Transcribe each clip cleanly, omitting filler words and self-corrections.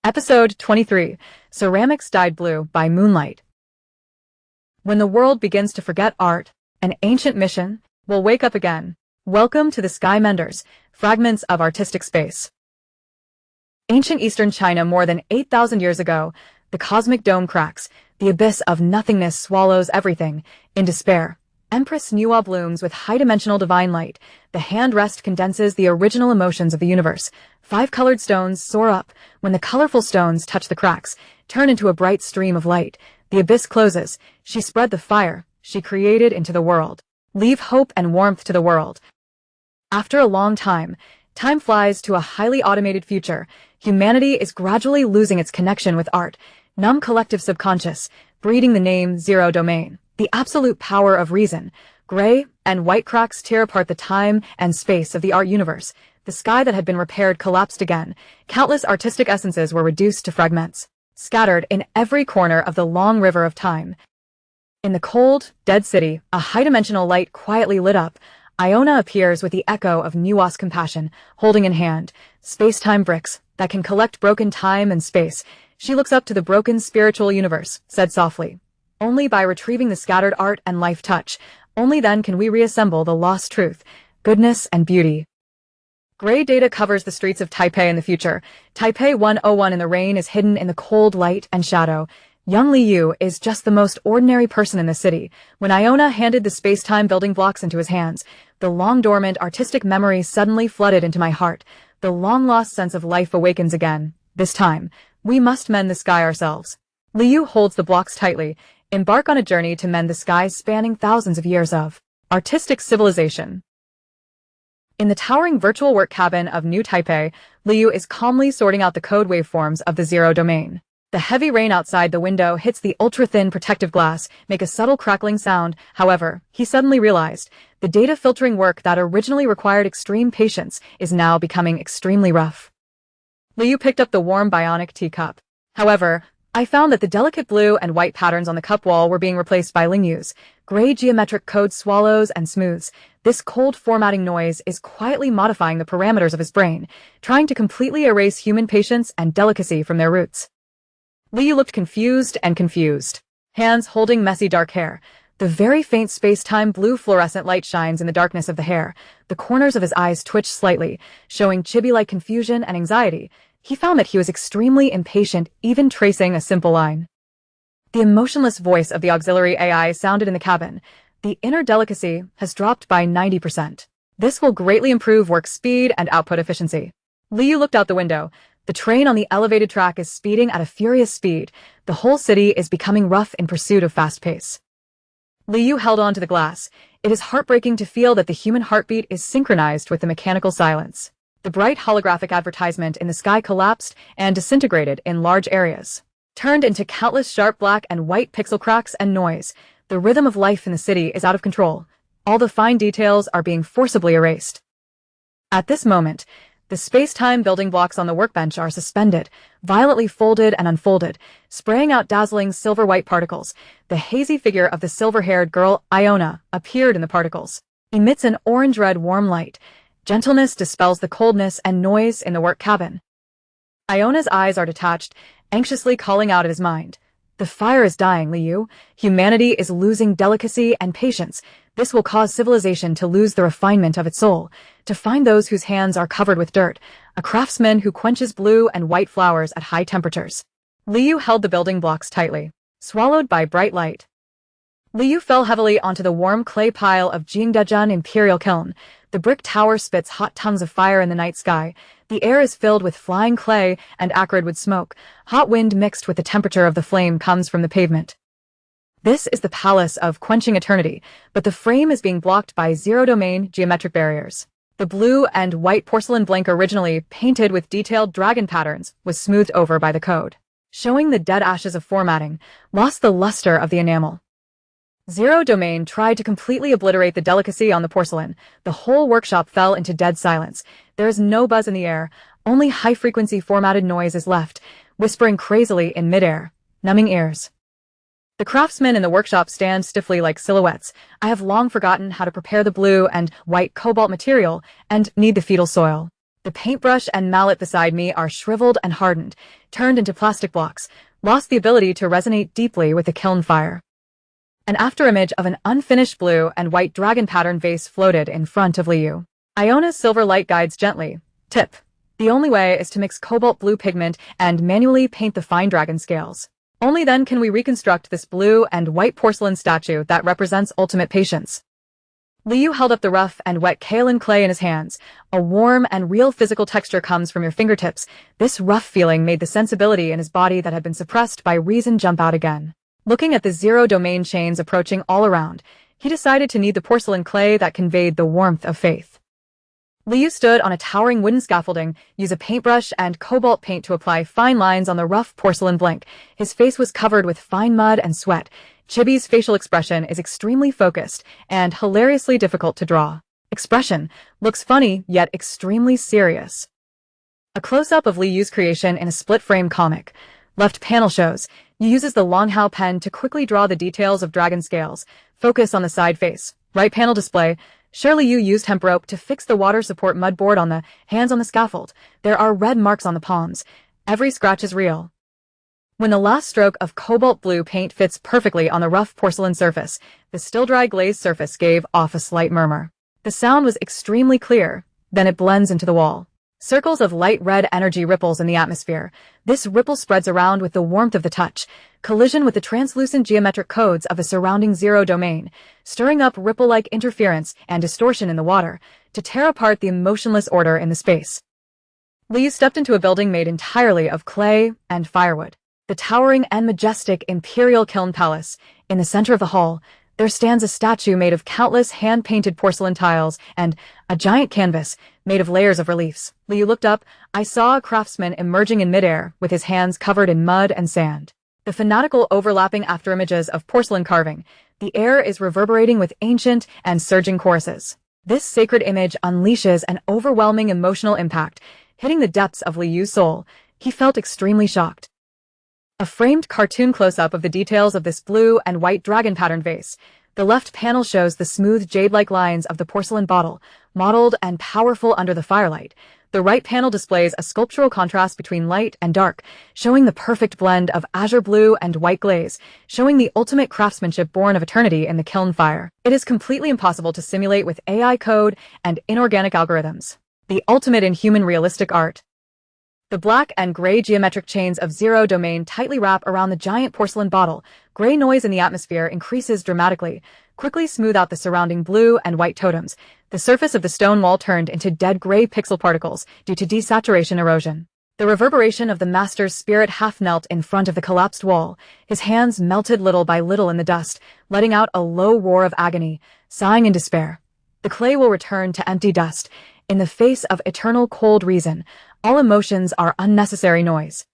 Episode 23, Ceramics Dyed Blue by Moonlight. When the world begins to forget art, an ancient mission will wake up again. Welcome to the Sky Mender's Fragments of Artistic Space. Ancient Eastern China more than 8,000 years ago, the cosmic dome cracks, the abyss of nothingness swallows everything. In despair, Empress Nuwa blooms with high-dimensional divine light. The hand rest condenses the original emotions of the universe. 5 colored stones soar up. When the colorful stones touch the cracks, turn into a bright stream of light. The abyss closes. She spread the fire she created into the world. Leave hope and warmth to the world. After a long time flies to a highly automated future. Humanity is gradually losing its connection with art. Numb collective subconscious, breeding the name Zero Domain. The absolute power of reason. Gray and white cracks tear apart the time and space of the art universe. The sky that had been repaired collapsed again. Countless artistic essences were reduced to fragments, scattered in every corner of the long river of time. In the cold, dead city, a high-dimensional light quietly lit up. Iona appears with the echo of Nuwa's compassion, holding in hand space-time bricks that can collect broken time and space. She looks up to the broken spiritual universe, said softly. Only by retrieving the scattered art and life touch, only then can we reassemble the lost truth, goodness and beauty. Gray data covers the streets of Taipei in the future. Taipei 101 in the rain is hidden in the cold light and shadow. Young Liu is just the most ordinary person in the city. When Iona handed the space-time building blocks into his hands, the long-dormant artistic memory suddenly flooded into my heart. The long-lost sense of life awakens again. This time, we must mend the sky ourselves. Liu holds the blocks tightly. Embark on a journey to mend the skies spanning thousands of years of artistic civilization. In the towering virtual work cabin of New Taipei, Liu is calmly sorting out the code waveforms of the Zero Domain. The heavy rain outside the window hits the ultra-thin protective glass, make a subtle crackling sound. However, he suddenly realized the data filtering work that originally required extreme patience is now becoming extremely rough. Liu picked up the warm bionic teacup. However, I found that the delicate blue and white patterns on the cup wall were being replaced by Lingyu's gray geometric code swallows and smooths. This cold formatting noise is quietly modifying the parameters of his brain, trying to completely erase human patience and delicacy from their roots. Liu looked confused, hands holding messy dark hair. The very faint space-time blue fluorescent light shines in the darkness of the hair. The corners of his eyes twitched slightly, showing chibi-like confusion and anxiety. He found that he was extremely impatient, even tracing a simple line. The emotionless voice of the auxiliary AI sounded in the cabin. The inner delicacy has dropped by 90%. This will greatly improve work speed and output efficiency. Liu looked out the window. The train on the elevated track is speeding at a furious speed. The whole city is becoming rough in pursuit of fast pace. Liu held on to the glass. It is heartbreaking to feel that the human heartbeat is synchronized with the mechanical silence. The bright holographic advertisement in the sky collapsed and disintegrated in large areas, turned into countless sharp black and white pixel cracks and noise. The rhythm of life in the city is out of control. All the fine details are being forcibly erased. At this moment, the space-time building blocks on the workbench are suspended, violently folded and unfolded, spraying out dazzling silver-white particles. The hazy figure of the silver-haired girl, Iona, appeared in the particles, emits an orange-red warm light. Gentleness dispels the coldness and noise in the work cabin. Iona's eyes are detached, anxiously calling out at his mind. The fire is dying, Liu. Humanity is losing delicacy and patience. This will cause civilization to lose the refinement of its soul, to find those whose hands are covered with dirt, a craftsman who quenches blue and white flowers at high temperatures. Liu held the building blocks tightly, swallowed by bright light. Liu fell heavily onto the warm clay pile of Jingdezhen Imperial Kiln. The brick tower spits hot tongues of fire in the night sky. The air is filled with flying clay and acrid with smoke. Hot wind mixed with the temperature of the flame comes from the pavement. This is the palace of quenching eternity, but the frame is being blocked by zero-domain geometric barriers. The blue and white porcelain blank originally painted with detailed dragon patterns was smoothed over by the code, showing the dead ashes of formatting, lost the luster of the enamel. Zero Domain tried to completely obliterate the delicacy on the porcelain. The whole workshop fell into dead silence. There is no buzz in the air. Only high-frequency formatted noise is left, whispering crazily in midair, numbing ears. The craftsmen in the workshop stand stiffly like silhouettes. I have long forgotten how to prepare the blue and white cobalt material and knead the fetal soil. The paintbrush and mallet beside me are shriveled and hardened, turned into plastic blocks, lost the ability to resonate deeply with the kiln fire. An afterimage of an unfinished blue and white dragon pattern vase floated in front of Liu. Iona's silver light guides gently. Tip. The only way is to mix cobalt blue pigment and manually paint the fine dragon scales. Only then can we reconstruct this blue and white porcelain statue that represents ultimate patience. Liu held up the rough and wet kaolin clay in his hands. A warm and real physical texture comes from your fingertips. This rough feeling made the sensibility in his body that had been suppressed by reason jump out again. Looking at the zero domain chains approaching all around, he decided to knead the porcelain clay that conveyed the warmth of faith. Liu stood on a towering wooden scaffolding, used a paintbrush and cobalt paint to apply fine lines on the rough porcelain blank. His face was covered with fine mud and sweat. Chibi's facial expression is extremely focused and hilariously difficult to draw. Expression looks funny, yet extremely serious. A close-up of Liu's creation in a split-frame comic. Left panel shows, he uses the Longhao pen to quickly draw the details of dragon scales. Focus on the side face. Right panel display. Liu used hemp rope to fix the water support mud board on the hands on the scaffold. There are red marks on the palms. Every scratch is real. When the last stroke of cobalt blue paint fits perfectly on the rough porcelain surface, the still-dry glazed surface gave off a slight murmur. The sound was extremely clear, then it blends into the wall. Circles of light red energy ripples in the atmosphere. This ripple spreads around with the warmth of the touch, collision with the translucent geometric codes of the surrounding zero domain, stirring up ripple-like interference and distortion in the water to tear apart the emotionless order in the space. Liu stepped into a building made entirely of clay and firewood. The towering and majestic Imperial Kiln Palace. In the center of the hall, there stands a statue made of countless hand-painted porcelain tiles and a giant canvas made of layers of reliefs. Liu looked up. I saw a craftsman emerging in midair with his hands covered in mud and sand. The fanatical overlapping afterimages of porcelain carving. The air is reverberating with ancient and surging choruses. This sacred image unleashes an overwhelming emotional impact, hitting the depths of Liu's soul. He felt extremely shocked. A framed cartoon close-up of the details of this blue and white dragon pattern vase. The left panel shows the smooth jade-like lines of the porcelain bottle, mottled and powerful under the firelight. The right panel displays a sculptural contrast between light and dark, showing the perfect blend of azure blue and white glaze, showing the ultimate craftsmanship born of eternity in the kiln fire. It is completely impossible to simulate with AI code and inorganic algorithms. The ultimate in human realistic art. The black and gray geometric chains of zero domain tightly wrap around the giant porcelain bottle. Gray noise in the atmosphere increases dramatically, quickly smooth out the surrounding blue and white totems. The surface of the stone wall turned into dead gray pixel particles due to desaturation erosion. The reverberation of the master's spirit half knelt in front of the collapsed wall. His hands melted little by little in the dust, letting out a low roar of agony, sighing in despair. The clay will return to empty dust. In the face of eternal cold reason, all emotions are unnecessary noise.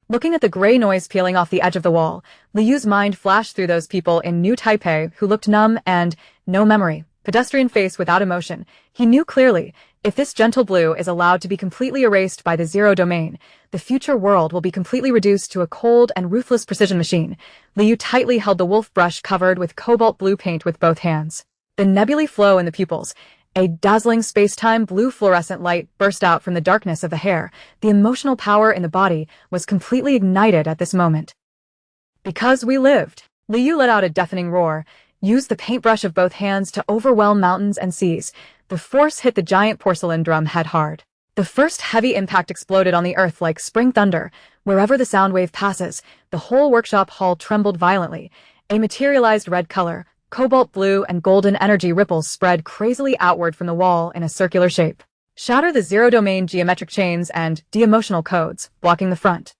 Looking at the gray noise peeling off the edge of the wall, Liu's mind flashed through those people in New Taipei who looked numb and no memory. Pedestrian face without emotion. He knew clearly, if this gentle blue is allowed to be completely erased by the zero domain, the future world will be completely reduced to a cold and ruthless precision machine. Liu tightly held the wolf brush covered with cobalt blue paint with both hands. The nebulae flow in the pupils. A dazzling space-time blue fluorescent light burst out from the darkness of the hair. The emotional power in the body was completely ignited at this moment. Because we lived. Liu let out a deafening roar, used the paintbrush of both hands to overwhelm mountains and seas. The force hit the giant porcelain drum head hard. The first heavy impact exploded on the earth like spring thunder. Wherever the sound wave passes, the whole workshop hall trembled violently. A materialized red color, cobalt blue and golden energy ripples spread crazily outward from the wall in a circular shape. Shatter the zero-domain geometric chains and de-emotional codes, blocking the front.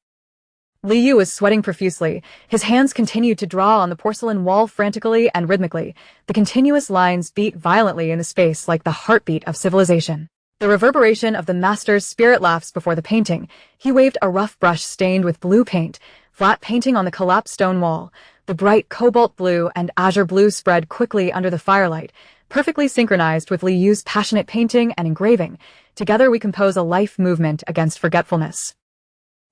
Liu was sweating profusely. His hands continued to draw on the porcelain wall frantically and rhythmically. The continuous lines beat violently in the space like the heartbeat of civilization. The reverberation of the master's spirit laughs before the painting. He waved a rough brush stained with blue paint, flat painting on the collapsed stone wall. The bright cobalt blue and azure blue spread quickly under the firelight, perfectly synchronized with Liu's passionate painting and engraving. Together we compose a life movement against forgetfulness.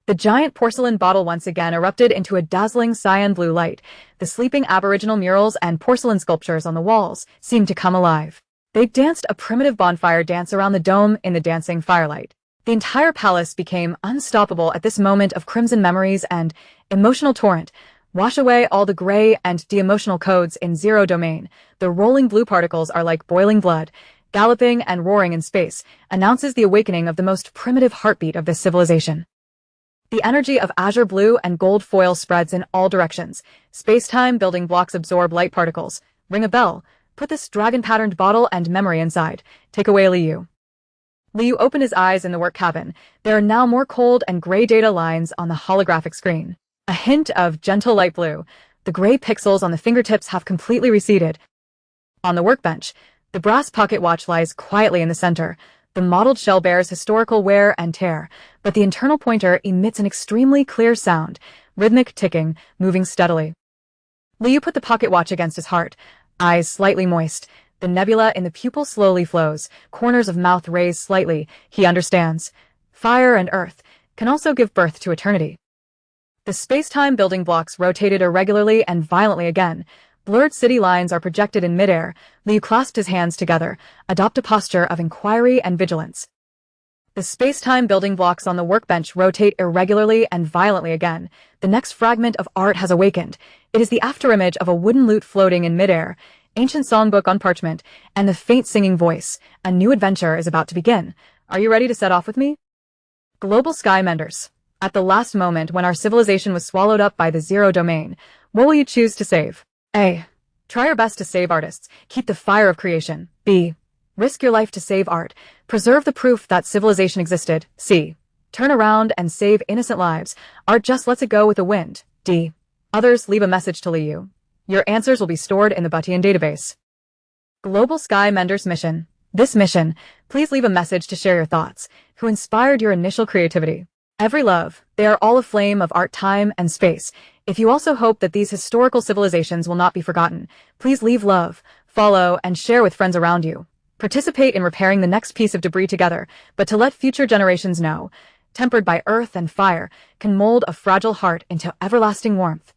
The giant porcelain bottle once again erupted into a dazzling cyan blue light. The sleeping aboriginal murals and porcelain sculptures on the walls seemed to come alive. They danced a primitive bonfire dance around the dome in the dancing firelight. The entire palace became unstoppable at this moment of crimson memories and emotional torrent. Wash away all the gray and de-emotional codes in zero domain. The rolling blue particles are like boiling blood, galloping and roaring in space, announces the awakening of the most primitive heartbeat of this civilization. The energy of azure blue and gold foil spreads in all directions. Space-time building blocks absorb light particles. Ring a bell. Put this dragon-patterned bottle and memory inside. Take away Liu. Liu opened his eyes in the work cabin. There are now more cold and gray data lines on the holographic screen. A hint of gentle light blue. The gray pixels on the fingertips have completely receded. On the workbench, the brass pocket watch lies quietly in the center. The mottled shell bears historical wear and tear, but the internal pointer emits an extremely clear sound, rhythmic ticking, moving steadily. Liu put the pocket watch against his heart, eyes slightly moist. The nebula in the pupil slowly flows, corners of mouth raised slightly. He understands. Fire and earth can also give birth to eternity. The space-time building blocks rotated irregularly and violently again. Blurred city lines are projected in midair. Liu clasped his hands together, adopt a posture of inquiry and vigilance. The space-time building blocks on the workbench rotate irregularly and violently again. The next fragment of art has awakened. It is the afterimage of a wooden lute floating in midair, ancient songbook on parchment, and the faint singing voice. A new adventure is about to begin. Are you ready to set off with me? Global Sky Menders. At the last moment when our civilization was swallowed up by the zero domain, what will you choose to save? A. Try your best to save artists. Keep the fire of creation. B. Risk your life to save art. Preserve the proof that civilization existed. C. Turn around and save innocent lives. Art just lets it go with the wind. D. Others leave a message to Liu. Your answers will be stored in the Douyin database. Global Sky Mender's mission. This mission, please leave a message to share your thoughts. Who inspired your initial creativity? Every love, they are all aflame of art, time, and space. If you also hope that these historical civilizations will not be forgotten, please leave love, follow, and share with friends around you. Participate in repairing the next piece of debris together, but to let future generations know, tempered by earth and fire, can mold a fragile heart into everlasting warmth.